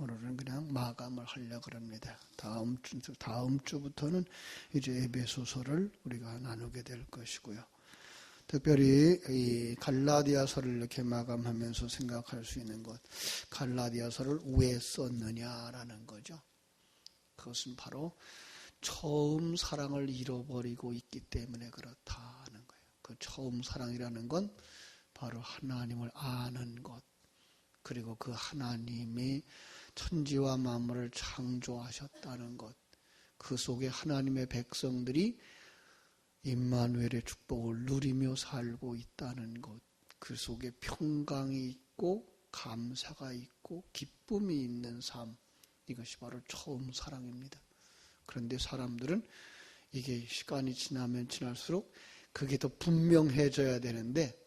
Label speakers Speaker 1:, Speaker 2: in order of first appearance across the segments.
Speaker 1: 오늘은 그냥 마감을 하려고 합니다. 다음 주부터는 이제 에베소서를 우리가 나누게 될 것이고요. 특별히 이 갈라디아서를 이렇게 마감하면서 생각할 수 있는 것, 갈라디아서를 왜 썼느냐라는 거죠. 그것은 바로 처음 사랑을 잃어버리고 있기 때문에 그렇다는 거예요. 그 처음 사랑이라는 건 바로 하나님을 아는 것, 그리고 그 하나님이 천지와 만물을 창조하셨다는 것, 그 속에 하나님의 백성들이 임마누엘의 축복을 누리며 살고 있다는 것, 그 속에 평강이 있고 감사가 있고 기쁨이 있는 삶, 이것이 바로 처음 사랑입니다. 그런데 사람들은 이게 시간이 지나면 지날수록 그게 더 분명해져야 되는데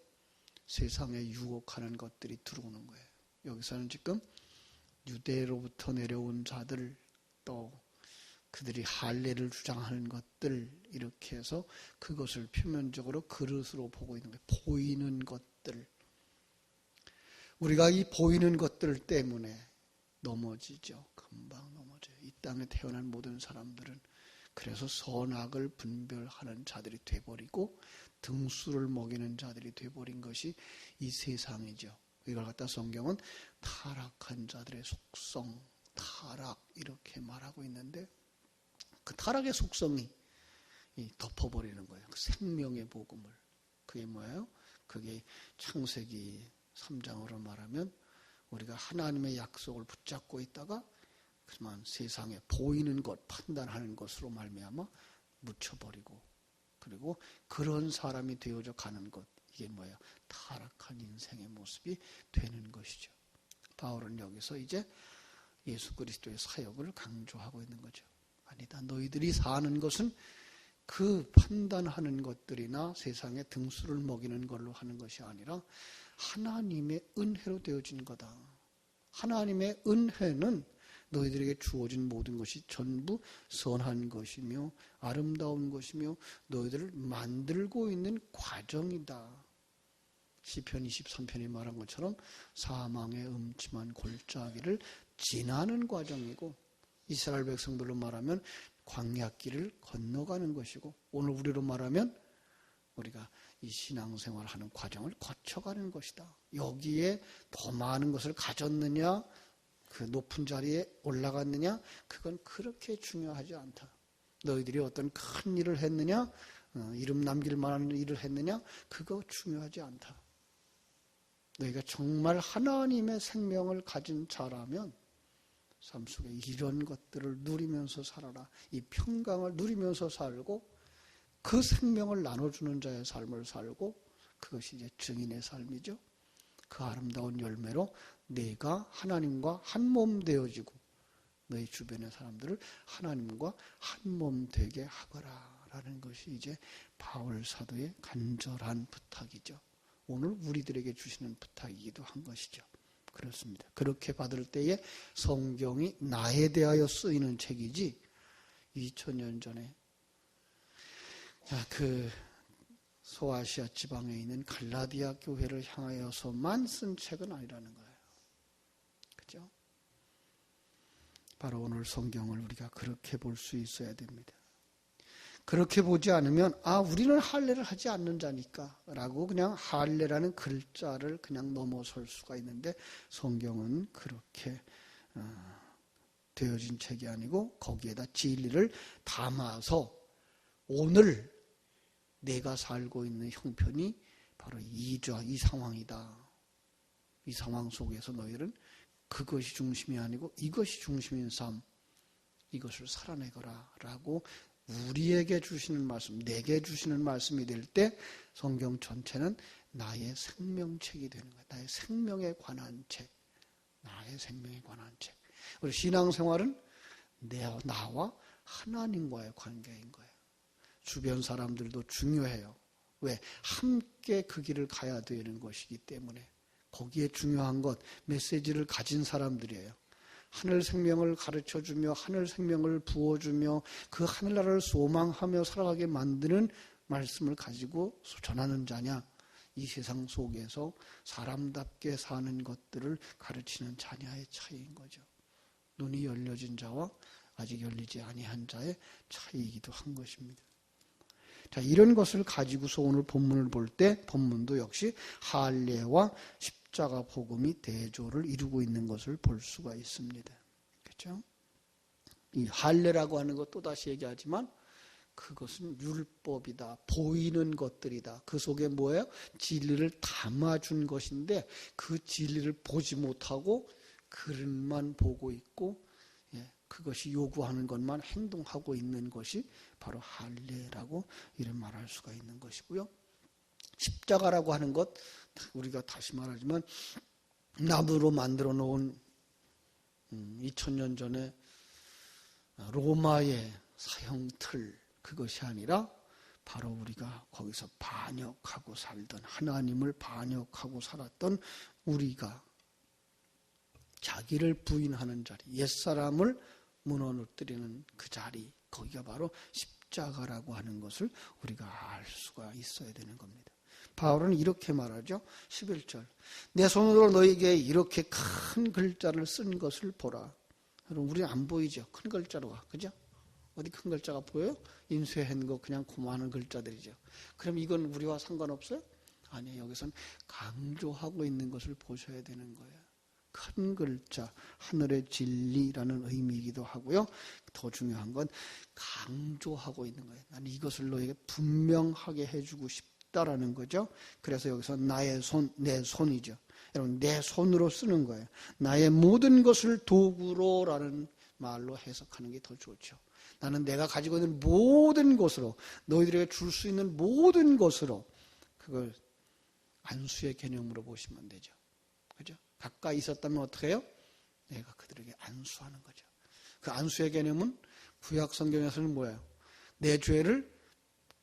Speaker 1: 세상에 유혹하는 것들이 들어오는 거예요. 여기서는 지금 유대로부터 내려온 자들, 또 그들이 할례를 주장하는 것들, 이렇게 해서 그것을 표면적으로 그릇으로 보고 있는 거예요. 보이는 것들. 우리가 이 보이는 것들 때문에 넘어지죠. 금방 넘어져요. 이 땅에 태어난 모든 사람들은 그래서 선악을 분별하는 자들이 돼버리고 등수를 먹이는 자들이 돼버린 것이 이 세상이죠. 이걸 갖다 성경은 타락한 자들의 속성, 타락 이렇게 말하고 있는데 그 타락의 속성이 덮어버리는 거예요. 그 생명의 복음을. 그게 뭐예요? 그게 창세기 3장으로 말하면 우리가 하나님의 약속을 붙잡고 있다가 그만 세상에 보이는 것, 판단하는 것으로 말미암아 묻혀버리고, 그리고 그런 사람이 되어져 가는 것, 이게 뭐예요? 타락한 인생의 모습이 되는 것이죠. 바울은 여기서 이제 예수 그리스도의 사역을 강조하고 있는 거죠. 아니다. 너희들이 사는 것은 그 판단하는 것들이나 세상에 등수를 먹이는 걸로 하는 것이 아니라 하나님의 은혜로 되어진 거다. 하나님의 은혜는 너희들에게 주어진 모든 것이 전부 선한 것이며 아름다운 것이며 너희들을 만들고 있는 과정이다. 시편 23편이 말한 것처럼 사망의 음침한 골짜기를 지나는 과정이고, 이스라엘 백성들로 말하면 광야길을 건너가는 것이고, 오늘 우리로 말하면 우리가 이 신앙생활을 하는 과정을 거쳐가는 것이다. 여기에 더 많은 것을 가졌느냐, 그 높은 자리에 올라갔느냐, 그건 그렇게 중요하지 않다. 너희들이 어떤 큰 일을 했느냐, 이름 남길 만한 일을 했느냐, 그거 중요하지 않다. 너희가 정말 하나님의 생명을 가진 자라면 삶 속에 이런 것들을 누리면서 살아라. 이 평강을 누리면서 살고 그 생명을 나눠주는 자의 삶을 살고, 그것이 이제 증인의 삶이죠. 그 아름다운 열매로 내가 하나님과 한 몸 되어지고 너희 주변의 사람들을 하나님과 한 몸 되게 하거라 라는 것이 이제 바울 사도의 간절한 부탁이죠. 오늘 우리들에게 주시는 부탁이기도 한 것이죠. 그렇습니다. 그렇게 받을 때에 성경이 나에 대하여 쓰이는 책이지 2000년 전에 그 소아시아 지방에 있는 갈라디아 교회를 향하여서만 쓴 책은 아니라는 거예요. 그죠? 바로 오늘 성경을 우리가 그렇게 볼 수 있어야 됩니다. 그렇게 보지 않으면 우리는 할례를 하지 않는 자니까 라고 그냥 할례라는 글자를 그냥 넘어설 수가 있는데, 성경은 그렇게 되어진 책이 아니고 거기에다 진리를 담아서 오늘 내가 살고 있는 형편이 바로 이 상황이다. 이 상황 속에서 너희들은 그것이 중심이 아니고 이것이 중심인 삶, 이것을 살아내거라 라고 우리에게 주시는 말씀, 내게 주시는 말씀이 될 때 성경 전체는 나의 생명책이 되는 거예요. 나의 생명에 관한 책, 나의 생명에 관한 책. 우리 신앙생활은 나와 하나님과의 관계인 거예요. 주변 사람들도 중요해요. 왜? 함께 그 길을 가야 되는 것이기 때문에. 거기에 중요한 것, 메시지를 가진 사람들이에요. 하늘 생명을 가르쳐주며 하늘 생명을 부어주며 그 하늘나라를 소망하며 살아가게 만드는 말씀을 가지고 전하는 자냐, 이 세상 속에서 사람답게 사는 것들을 가르치는 자냐의 차이인 거죠. 눈이 열려진 자와 아직 열리지 아니한 자의 차이이기도 한 것입니다. 자, 이런 것을 가지고서 오늘 본문을 볼 때 본문도 역시 할례와 십자가 복음이 대조를 이루고 있는 것을 볼 수가 있습니다. 그렇죠? 이 할례라고 하는 것 또다시 얘기하지만 그것은 율법이다. 보이는 것들이다. 그 속에 뭐예요? 진리를 담아준 것인데 그 진리를 보지 못하고 글만 보고 있고 그것이 요구하는 것만 행동하고 있는 것이 바로 할례라고 이런 말할 수가 있는 것이고요. 십자가라고 하는 것 우리가 다시 말하지만 나무로 만들어 놓은 2000년 전에 로마의 사형틀 그것이 아니라 바로 우리가 거기서 반역하고 살던 하나님을 반역하고 살았던 우리가 자기를 부인하는 자리, 옛사람을 무너뜨리는 그 자리, 거기가 바로 십자가라고 하는 것을 우리가 알 수가 있어야 되는 겁니다. 바울은 이렇게 말하죠. 11절. 내 손으로 너에게 이렇게 큰 글자를 쓴 것을 보라. 여러분, 우리는 안 보이죠? 큰 글자로. 그죠? 어디 큰 글자가 보여요? 인쇄한 거 그냥 고마운 글자들이죠. 그럼 이건 우리와 상관없어요? 아니에요. 여기서는 강조하고 있는 것을 보셔야 되는 거예요. 큰 글자, 하늘의 진리라는 의미이기도 하고요. 더 중요한 건 강조하고 있는 거예요. 나는 이것을 너에게 분명하게 해주고 싶다라는 거죠. 그래서 여기서 나의 손, 내 손이죠. 여러분, 내 손으로 쓰는 거예요. 나의 모든 것을 도구로라는 말로 해석하는 게 더 좋죠. 나는 내가 가지고 있는 모든 것으로, 너희들에게 줄 수 있는 모든 것으로 그걸 안수의 개념으로 보시면 되죠. 그죠? 가까이 있었다면 어떻게 해요? 내가 그들에게 안수하는 거죠. 그 안수의 개념은 구약 성경에서는 뭐예요? 내 죄를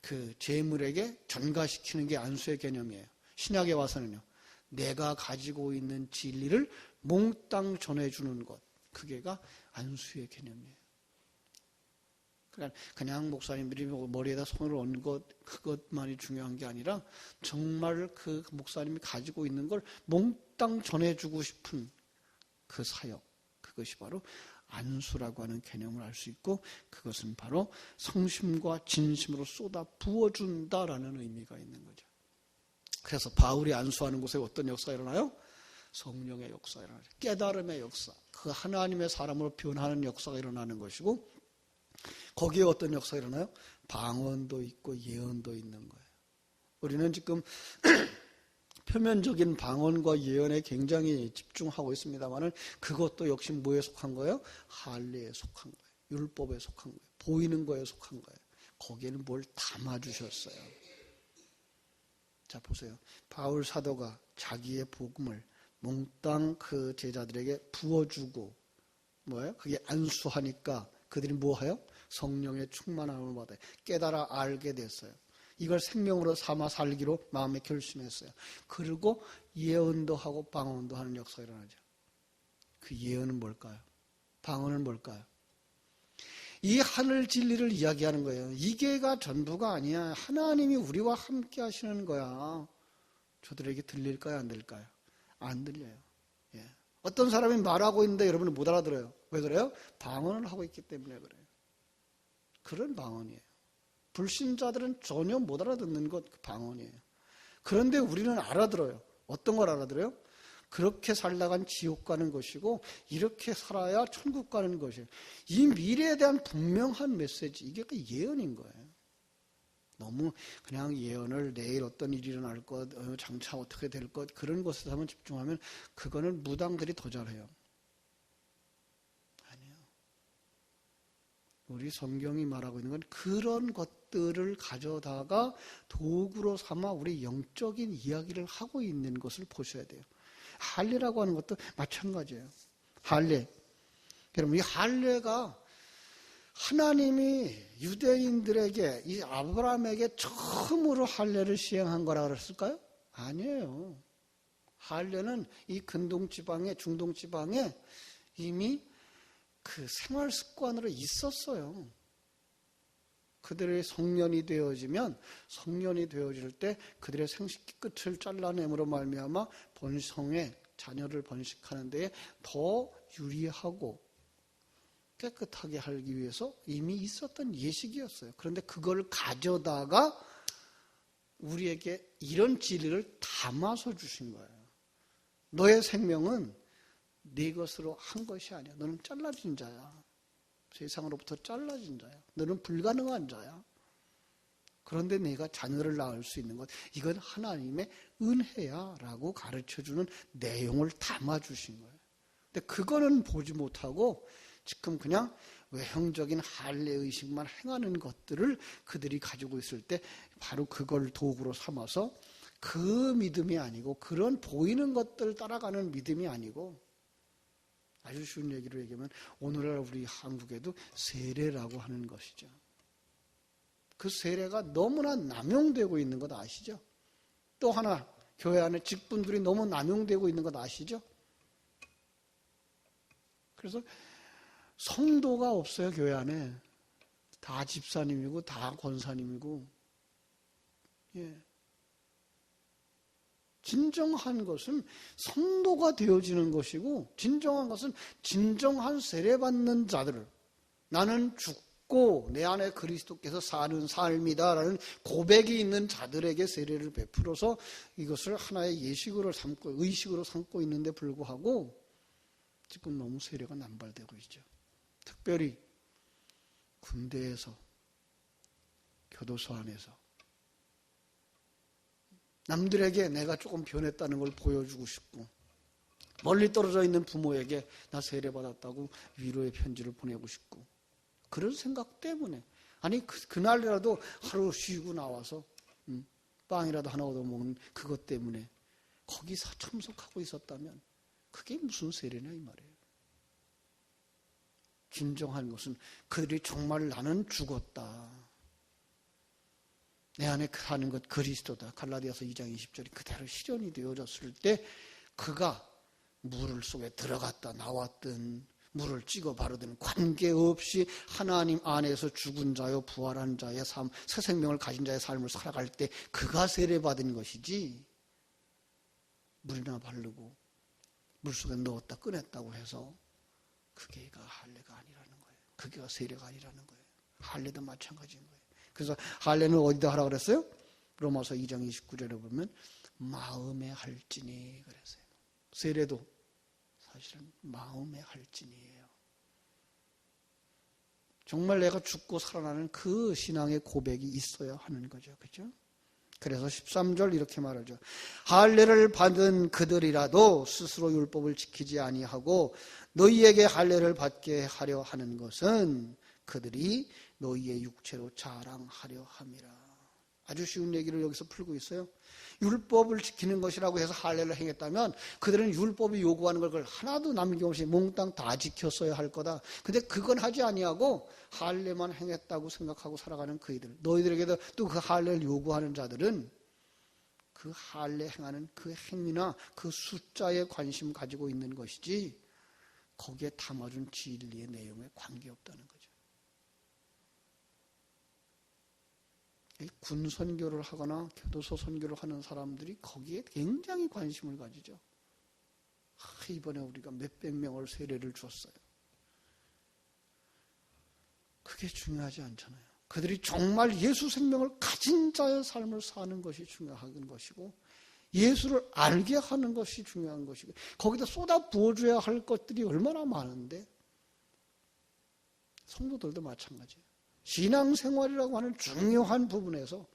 Speaker 1: 그 제물에게 전가시키는 게 안수의 개념이에요. 신약에 와서는요. 내가 가지고 있는 진리를 몽땅 전해주는 것. 그게가 안수의 개념이에요. 그러니까 그냥 목사님들이 머리에다 손을 얹은 것, 그것만이 중요한 게 아니라 정말 그 목사님이 가지고 있는 걸 몽땅 전해주고 싶은 그 사역, 그것이 바로 안수라고 하는 개념을 알 수 있고, 그것은 바로 성심과 진심으로 쏟아 부어준다라는 의미가 있는 거죠. 그래서 바울이 안수하는 곳에 어떤 역사가 일어나요? 성령의 역사가 일어나요. 깨달음의 역사, 그 하나님의 사람으로 변하는 역사가 일어나는 것이고, 거기에 어떤 역사가 일어나요? 방언도 있고 예언도 있는 거예요. 우리는 지금 표면적인 방언과 예언에 굉장히 집중하고 있습니다만 그것도 역시 뭐에 속한 거예요? 할례에 속한 거예요. 율법에 속한 거예요. 보이는 거에 속한 거예요. 거기에는 뭘 담아주셨어요. 자, 보세요. 바울 사도가 자기의 복음을 몽땅 그 제자들에게 부어주고 뭐예요? 그게 안수하니까 그들이 뭐해요? 성령의 충만함을 받아요. 깨달아 알게 됐어요. 이걸 생명으로 삼아 살기로 마음에 결심했어요. 그리고 예언도 하고 방언도 하는 역사가 일어나죠. 그 예언은 뭘까요? 방언은 뭘까요? 이 하늘 진리를 이야기하는 거예요. 이게가 전부가 아니야. 하나님이 우리와 함께 하시는 거야. 저들에게 들릴까요? 안 들릴까요? 안 들려요. 예. 어떤 사람이 말하고 있는데 여러분은 못 알아들어요. 왜 그래요? 방언을 하고 있기 때문에 그래요. 그런 방언이에요. 불신자들은 전혀 못 알아듣는 것 방언이에요. 그런데 우리는 알아들어요. 어떤 걸 알아들어요? 그렇게 살다간 지옥 가는 것이고 이렇게 살아야 천국 가는 것이에요. 이 미래에 대한 분명한 메시지, 이게 그 예언인 거예요. 너무 그냥 예언을 내일 어떤 일이 일어날 것, 장차 어떻게 될 것, 그런 것에서만 집중하면 그거는 무당들이 더 잘해요. 우리 성경이 말하고 있는 건 그런 것들을 가져다가 도구로 삼아 우리 영적인 이야기를 하고 있는 것을 보셔야 돼요. 할례라고 하는 것도 마찬가지예요. 할례. 여러분, 이 할례가 하나님이 유대인들에게, 이 아브라함에게 처음으로 할례를 시행한 거라 그랬을까요? 아니에요. 할례는 이 근동지방에, 중동지방에 이미 그 생활 습관으로 있었어요. 그들의 성년이 되어지면, 성년이 되어질 때 그들의 생식기 끝을 잘라냄으로 말미암아 번성에, 자녀를 번식하는 데에 더 유리하고 깨끗하게 하기 위해서 이미 있었던 예식이었어요. 그런데 그걸 가져다가 우리에게 이런 진리를 담아서 주신 거예요. 너의 생명은 네 것으로 한 것이 아니야. 너는 잘라진 자야. 세상으로부터 잘라진 자야. 너는 불가능한 자야. 그런데 내가 자녀를 낳을 수 있는 것, 이건 하나님의 은혜야 라고 가르쳐주는 내용을 담아주신 거예요. 근데 그거는 보지 못하고 지금 그냥 외형적인 할례의식만 행하는 것들을 그들이 가지고 있을 때 바로 그걸 도구로 삼아서 그 믿음이 아니고 그런 보이는 것들 따라가는 믿음이 아니고 아주 쉬운 얘기로 얘기하면 오늘날 우리 한국에도 세례라고 하는 것이죠. 그 세례가 너무나 남용되고 있는 것 아시죠? 또 하나 교회 안에 직분들이 너무 남용되고 있는 것 아시죠? 그래서 성도가 없어요. 교회 안에 다 집사님이고 다 권사님이고. 예. 진정한 것은 성도가 되어지는 것이고 진정한 것은 진정한 세례받는 자들을 나는 죽고 내 안에 그리스도께서 사는 삶이다라는 고백이 있는 자들에게 세례를 베풀어서 이것을 하나의 예식으로 삼고 의식으로 삼고 있는데 불구하고 지금 너무 세례가 남발되고 있죠. 특별히 군대에서 교도소 안에서 남들에게 내가 조금 변했다는 걸 보여주고 싶고 멀리 떨어져 있는 부모에게 나 세례받았다고 위로의 편지를 보내고 싶고 그런 생각 때문에 아니 그날이라도 하루 쉬고 나와서 빵이라도 하나 얻어먹는 그것 때문에 거기서 참석하고 있었다면 그게 무슨 세례냐 이 말이에요. 진정한 것은 그들이 정말 나는 죽었다. 내 안에 사는 것 그리스도다. 갈라디아서 2장 20절이 그대로 실현이 되어졌을 때 그가 물 속에 들어갔다 나왔든 물을 찍어 바르든 관계없이 하나님 안에서 죽은 자요 부활한 자의 삶, 새 생명을 가진 자의 삶을 살아갈 때 그가 세례받은 것이지 물이나 바르고 물속에 넣었다 꺼냈다고 해서 그게가 할례가 아니라는 거예요. 그게가 세례가 아니라는 거예요. 할례도 마찬가지인 거예요. 그래서 할례는 어디다 하라고 그랬어요? 로마서 2장 29절에 보면 마음에 할지니 그랬어요. 세례도 사실은 마음에 할지니예요. 정말 내가 죽고 살아나는 그 신앙의 고백이 있어야 하는 거죠. 그렇죠? 그래서 13절 이렇게 말하죠. 할례를 받은 그들이라도 스스로 율법을 지키지 아니하고 너희에게 할례를 받게 하려 하는 것은 그들이 너희의 육체로 자랑하려 함이라. 아주 쉬운 얘기를 여기서 풀고 있어요. 율법을 지키는 것이라고 해서 할례를 행했다면 그들은 율법이 요구하는 걸 하나도 남김없이 몽땅 다 지켰어야 할 거다. 근데 그건 하지 아니하고 할례만 행했다고 생각하고 살아가는 그이들. 너희들에게도 또 그 할례를 요구하는 자들은 그 할례 행하는 그 행위나 그 숫자에 관심 가지고 있는 것이지 거기에 담아준 진리의 내용에 관계없다는 거죠. 군 선교를 하거나 교도소 선교를 하는 사람들이 거기에 굉장히 관심을 가지죠. 이번에 우리가 몇백 명을 세례를 줬어요. 그게 중요하지 않잖아요. 그들이 정말 예수 생명을 가진 자의 삶을 사는 것이 중요한 것이고 예수를 알게 하는 것이 중요한 것이고 거기다 쏟아 부어줘야 할 것들이 얼마나 많은데 성도들도 마찬가지예요. 신앙생활이라고 하는 중요한 부분에서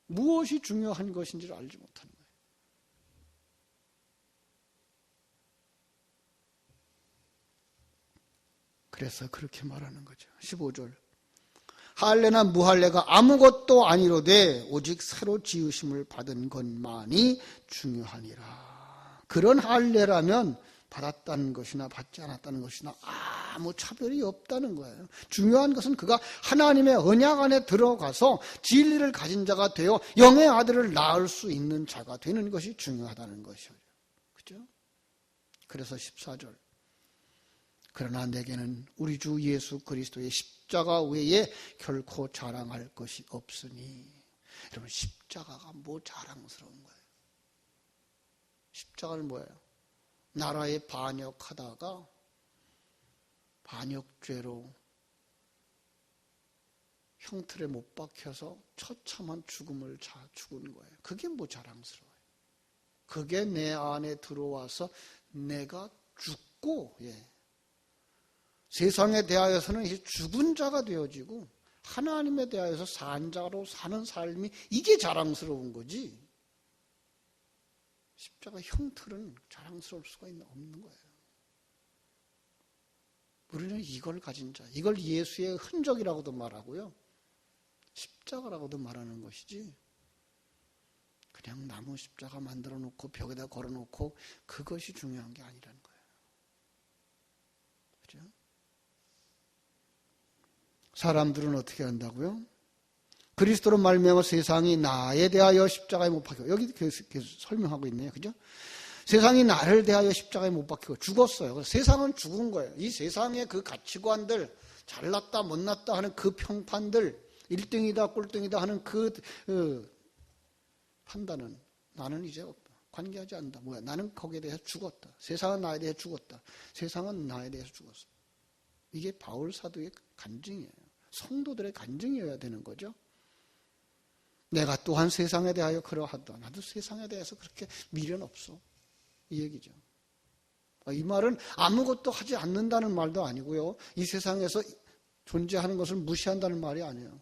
Speaker 1: 무엇이 중요한 것인지를 알지 못하는 거예요. 그래서 그렇게 말하는 거죠. 15절. 할례나 무할례가 아무것도 아니로되 오직 새로 지으심을 받은 것만이 중요하니라. 그런 할례라면 받았다는 것이나 받지 않았다는 것이나 아무 차별이 없다는 거예요. 중요한 것은 그가 하나님의 언약 안에 들어가서 진리를 가진 자가 되어 영의 아들을 낳을 수 있는 자가 되는 것이 중요하다는 것이죠. 그죠? 그래서 14절. 그러나 내게는 우리 주 예수 그리스도의 십자가 외에 결코 자랑할 것이 없으니. 여러분 십자가가 뭐 자랑스러운 거예요? 십자가는 뭐예요? 나라에 반역하다가 반역죄로 형틀에 못 박혀서 처참한 죽음을 죽은 거예요. 그게 뭐 자랑스러워요. 그게 내 안에 들어와서 내가 죽고, 세상에 대하여서는 이제 죽은 자가 되어지고 하나님에 대하여서 산 자로 사는 삶이 이게 자랑스러운 거지. 십자가 형틀은 자랑스러울 수가 없는 거예요. 우리는 이걸 가진 자, 이걸 예수의 흔적이라고도 말하고요. 십자가라고도 말하는 것이지. 그냥 나무 십자가 만들어 놓고 벽에다 걸어 놓고 그것이 중요한 게 아니라는 거예요. 그죠? 사람들은 어떻게 한다고요? 그리스도로 말미암아 세상이 나에 대하여 십자가에 못 박히고, 여기 계속 설명하고 있네요. 그죠? 세상이 나를 대하여 십자가에 못 박히고 죽었어요. 그래서 세상은 죽은 거예요. 이 세상의 그 가치관들, 잘났다 못났다 하는 그 평판들, 1등이다 꼴등이다 하는 그 판단은 나는 이제 관계하지 않는다. 뭐야? 나는 거기에 대해서 죽었다. 세상은 나에 대해 죽었다. 세상은 나에 대해서 죽었어. 이게 바울 사도의 간증이에요. 성도들의 간증이어야 되는 거죠. 내가 또한 세상에 대하여 그러하다. 나도 세상에 대해서 그렇게 미련 없어. 이 얘기죠. 이 말은 아무것도 하지 않는다는 말도 아니고요. 이 세상에서 존재하는 것을 무시한다는 말이 아니에요.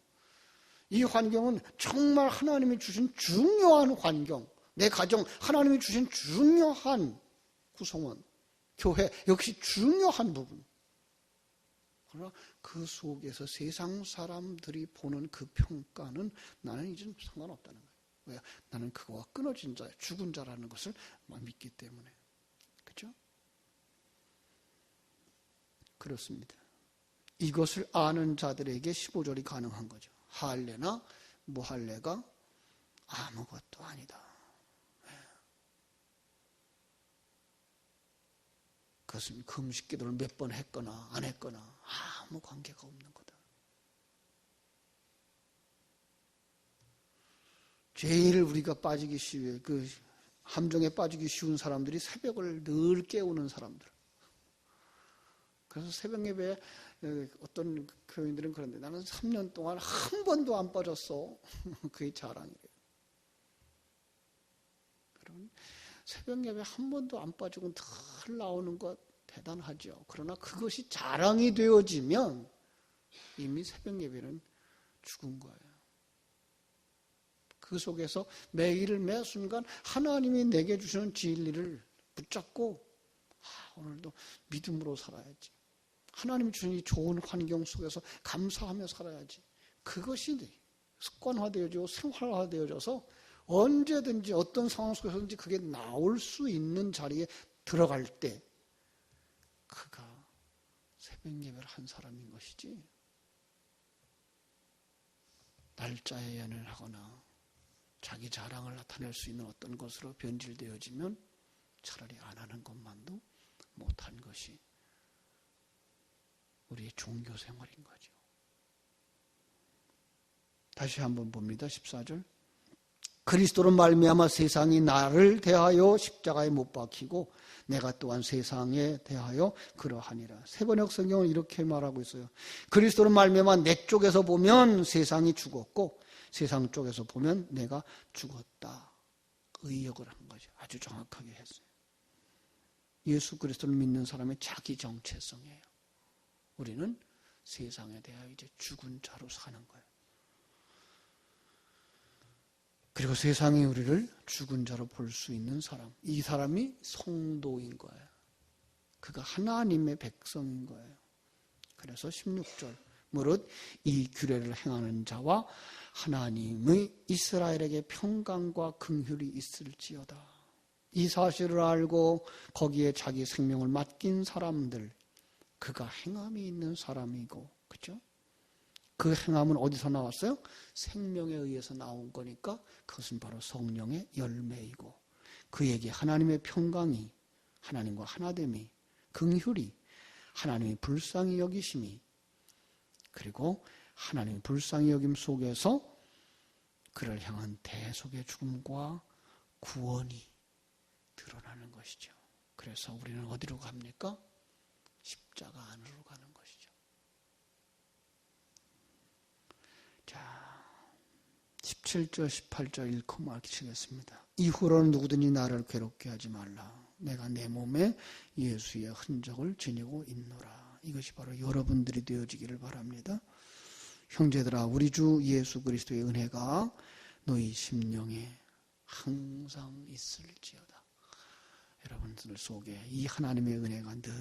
Speaker 1: 이 환경은 정말 하나님이 주신 중요한 환경, 내 가정, 하나님이 주신 중요한 구성원, 교회, 역시 중요한 부분. 그러나 그 속에서 세상 사람들이 보는 그 평가는 나는 이제 상관없다는 거예요. 왜? 나는 그거와 끊어진 자, 죽은 자라는 것을 믿기 때문에. 그렇죠? 그렇습니다. 이것을 아는 자들에게 15절이 가능한 거죠. 할례나 무할례가 아무것도 아니다. 그것은 금식 기도를 몇 번 했거나 안 했거나 아무 관계가 없는 거다. 제일 우리가 빠지기 쉬운, 그 함정에 빠지기 쉬운 사람들이 새벽을 늘 깨우는 사람들. 그래서 새벽 예배에 어떤 교인들은 그런데 나는 3년 동안 한 번도 안 빠졌어. 그게 자랑이에요. 여러분, 새벽 예배 한 번도 안 빠지고 늘 나오는 것 대단하죠. 그러나 그것이 자랑이 되어지면 이미 새벽 예배는 죽은 거예요. 그 속에서 매일 매 순간 하나님이 내게 주시는 진리를 붙잡고 오늘도 믿음으로 살아야지. 하나님이 주신 이 좋은 환경 속에서 감사하며 살아야지. 그것이 습관화되어지고 생활화되어져서 언제든지 어떤 상황 속에서든지 그게 나올 수 있는 자리에 들어갈 때 그가 새벽 예배를 한 사람인 것이지. 날짜에 연연을 하거나 자기 자랑을 나타낼 수 있는 어떤 것으로 변질되어지면 차라리 안 하는 것만도 못한 것이 우리의 종교 생활인 거죠. 다시 한번 봅니다. 14절. 그리스도로 말미암아 세상이 나를 대하여 십자가에 못 박히고 내가 또한 세상에 대하여 그러하니라. 세번역 성경은 이렇게 말하고 있어요. 그리스도로 말미암아 내 쪽에서 보면 세상이 죽었고 세상 쪽에서 보면 내가 죽었다. 의역을 한 거죠. 아주 정확하게 했어요. 예수 그리스도를 믿는 사람의 자기 정체성이에요. 우리는 세상에 대하여 이제 죽은 자로 사는 거예요. 그리고 세상이 우리를 죽은 자로 볼 수 있는 사람, 이 사람이 성도인 거예요. 그가 하나님의 백성인 거예요. 그래서 16절 무릇 이 규례를 행하는 자와 하나님의 이스라엘에게 평강과 긍휼이 있을지어다. 이 사실을 알고 거기에 자기 생명을 맡긴 사람들, 그가 행함이 있는 사람이고, 그렇죠? 그 행함은 어디서 나왔어요? 생명에 의해서 나온 거니까 그것은 바로 성령의 열매이고 그에게 하나님의 평강이, 하나님과 하나됨이, 긍휼이, 하나님의 불쌍히 여기심이, 그리고 하나님의 불쌍히 여김 속에서 그를 향한 대속의 죽음과 구원이 드러나는 것이죠. 그래서 우리는 어디로 갑니까? 십자가 안으로 가는 것이죠. 17절 18절 읽고 마치겠습니다. 이후로는 누구든지 나를 괴롭게 하지 말라. 내가 내 몸에 예수의 흔적을 지니고 있노라. 이것이 바로 여러분들이 되어지기를 바랍니다. 형제들아, 우리 주 예수 그리스도의 은혜가 너희 심령에 항상 있을지어다. 여러분들 속에 이 하나님의 은혜가 늘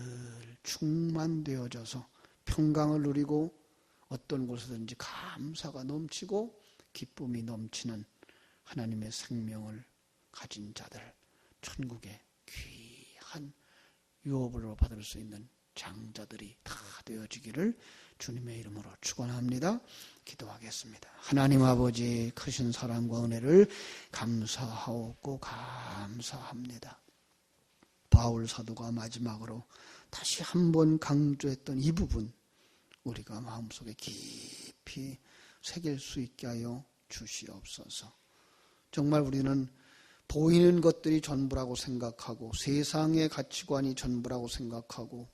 Speaker 1: 충만되어져서 평강을 누리고 어떤 곳에든지 감사가 넘치고 기쁨이 넘치는 하나님의 생명을 가진 자들, 천국의 귀한 유업으로 받을 수 있는 장자들이 다 되어지기를 주님의 이름으로 축원합니다. 기도하겠습니다. 하나님 아버지 크신 사랑과 은혜를 감사하옵고 감사합니다. 바울 사도가 마지막으로 다시 한번 강조했던 이 부분, 우리가 마음속에 깊이 새길 수 있게 하여 주시옵소서. 정말 우리는 보이는 것들이 전부라고 생각하고 세상의 가치관이 전부라고 생각하고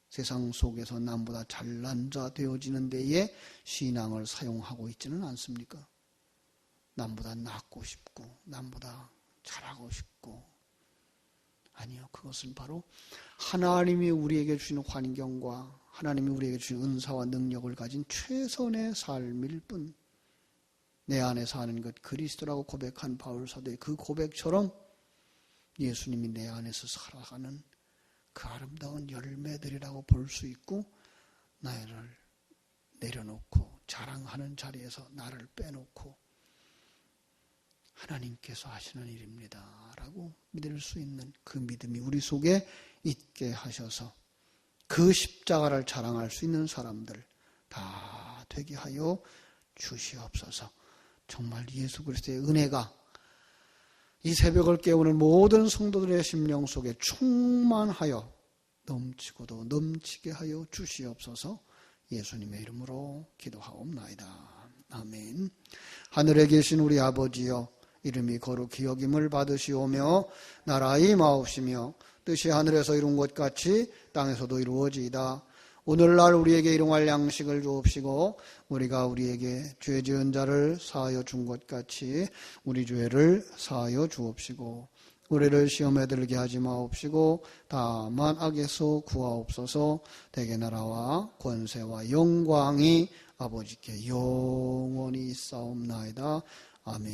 Speaker 1: 세상 속에서 남보다 잘난 자 되어지는 데에 신앙을 사용하고 있지는 않습니까? 남보다 낫고 싶고 남보다 잘하고 싶고, 아니요, 그것은 바로 하나님이 우리에게 주시는 환경과 하나님이 우리에게 주신 은사와 능력을 가진 최선의 삶일 뿐, 내 안에 사는 것 그리스도라고 고백한 바울 사도의 그 고백처럼 예수님이 내 안에서 살아가는 그 아름다운 열매들이라고 볼 수 있고, 나를 내려놓고 자랑하는 자리에서 나를 빼놓고 하나님께서 하시는 일입니다 라고 믿을 수 있는 그 믿음이 우리 속에 있게 하셔서 그 십자가를 자랑할 수 있는 사람들 다 되게 하여 주시옵소서. 정말 예수 그리스도의 은혜가 이 새벽을 깨우는 모든 성도들의 심령 속에 충만하여 넘치고도 넘치게 하여 주시옵소서. 예수님의 이름으로 기도하옵나이다. 아멘. 하늘에 계신 우리 아버지여, 이름이 거룩히 여김을 받으시오며 나라의 임하옵시며 뜻이 하늘에서 이룬 것 같이 땅에서도 이루어지이다. 오늘날 우리에게 일용할 양식을 주옵시고 우리가 우리에게 죄 지은 자를 사하여 준 것 같이 우리 죄를 사하여 주옵시고 우리를 시험에 들게 하지 마옵시고 다만 악에서 구하옵소서. 대개 나라와 권세와 영광이 아버지께 영원히 있사옵나이다. 아멘.